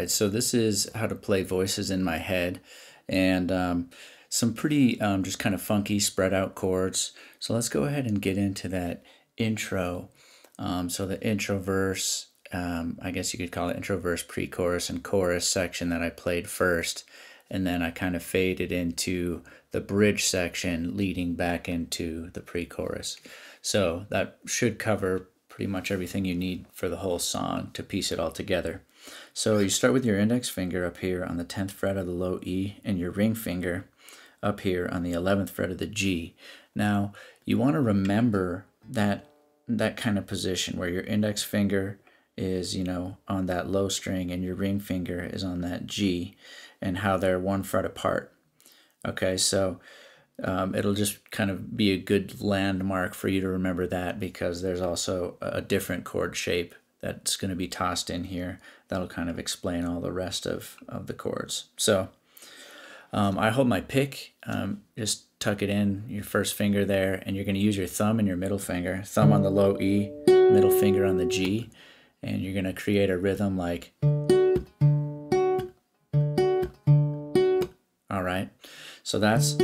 right, so this is how to play voices in my head, and some pretty just kind of funky spread out chords. So let's go ahead and get into that intro. So the intro verse, I guess you could call it intro verse, pre-chorus, and chorus section that I played first, and then I kind of faded into the bridge section leading back into the pre-chorus. So that should cover pretty much everything you need for the whole song to piece it all together. So you start with your index finger up here on the 10th fret of the low E and your ring finger up here on the 11th fret of the G. Now you want to remember that kind of position where your index finger is, you know, on that low string and your ring finger is on that G, and how they're one fret apart. Okay, so it'll just kind of be a good landmark for you to remember that, because there's also a different chord shape that's going to be tossed in here that'll kind of explain all the rest of the chords. So I hold my pick, just tuck it in your first finger there, and you're going to use your thumb and your middle finger, thumb on the low E, middle finger on the G, and you're going to create a rhythm like, all right, so that's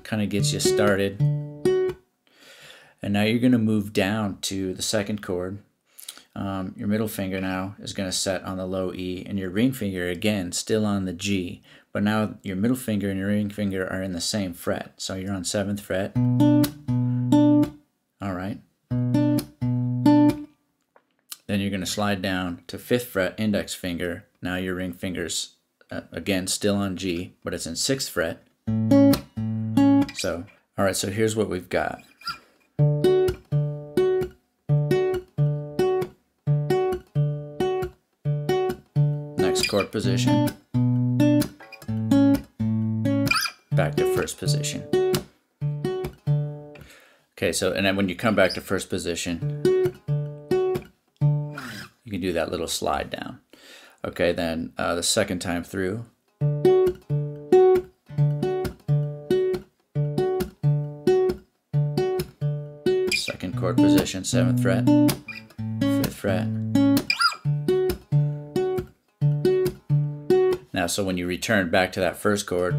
kind of gets you started. And now you're going to move down to the second chord. Your middle finger now is going to set on the low E, and your ring finger again still on the G, but now your middle finger and your ring finger are in the same fret, so you're on 7th fret. All right, then you're going to slide down to 5th fret, index finger. Now your ring finger's again still on G, but it's in 6th fret. So all right, so here's what we've got. Next chord position, back to first position. Okay, so and then when you come back to first position, you can do that little slide down. Okay, then the second time through, second chord position, 7th fret, 5th fret. Now, so when you return back to that first chord,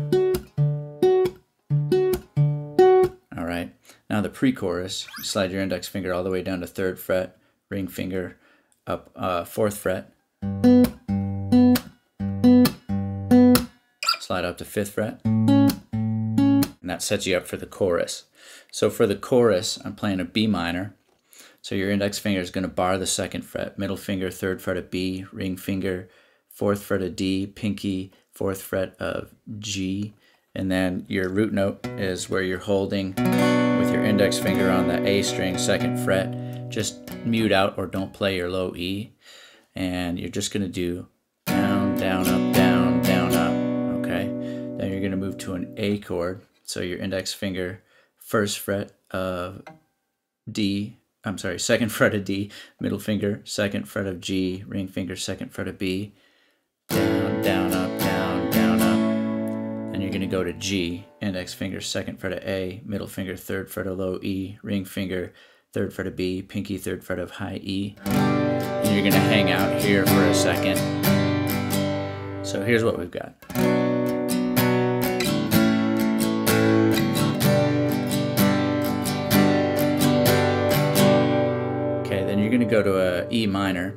all right, now the pre-chorus, you slide your index finger all the way down to 3rd fret, ring finger up 4th fret, slide up to 5th fret, and that sets you up for the chorus. So for the chorus, I'm playing a B minor, so your index finger is going to bar the 2nd fret, middle finger 3rd fret of B, ring finger 4th fret of D, pinky 4th fret of G, and then your root note is where you're holding with your index finger on the A string, 2nd fret. Just mute out or don't play your low E, and you're just going to do down, down, up, down, down, up. Okay, then you're going to move to an A chord, so your index finger 1st fret of D, I'm sorry, 2nd fret of D, middle finger 2nd fret of G, ring finger 2nd fret of B, down, down, up, down, down, up. And you're going to go to G, index finger 2nd fret of A, middle finger 3rd fret of low E, ring finger 3rd fret of B, pinky 3rd fret of high E. And you're going to hang out here for a second. So here's what we've got. Okay, then you're going to go to a E minor.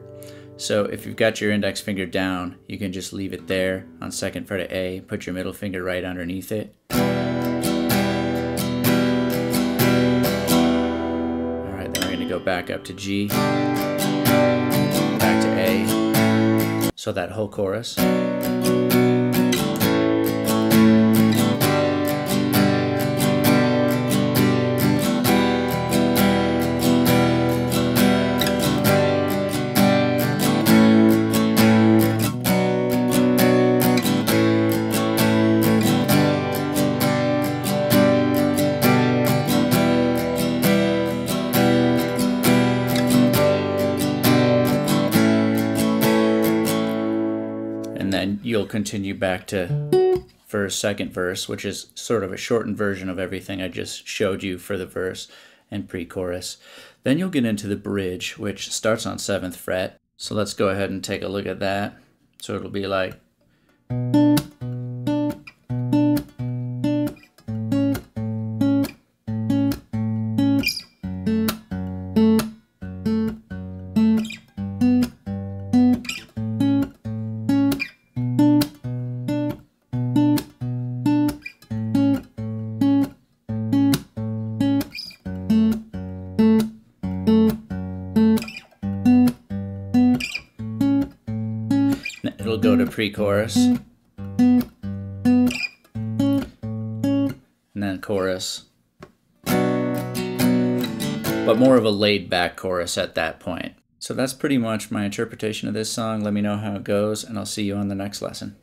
So if you've got your index finger down, you can just leave it there on 2nd fret of A, put your middle finger right underneath it. All right, then we're going to go back up to G, back to A, so that whole chorus. Then you'll continue back to first, second verse, which is sort of a shortened version of everything I just showed you for the verse and pre-chorus. Then you'll get into the bridge, which starts on 7th fret. So let's go ahead and take a look at that. So it'll be like, it'll go to pre-chorus, and then chorus, but more of a laid-back chorus at that point. So that's pretty much my interpretation of this song. Let me know how it goes, and I'll see you on the next lesson.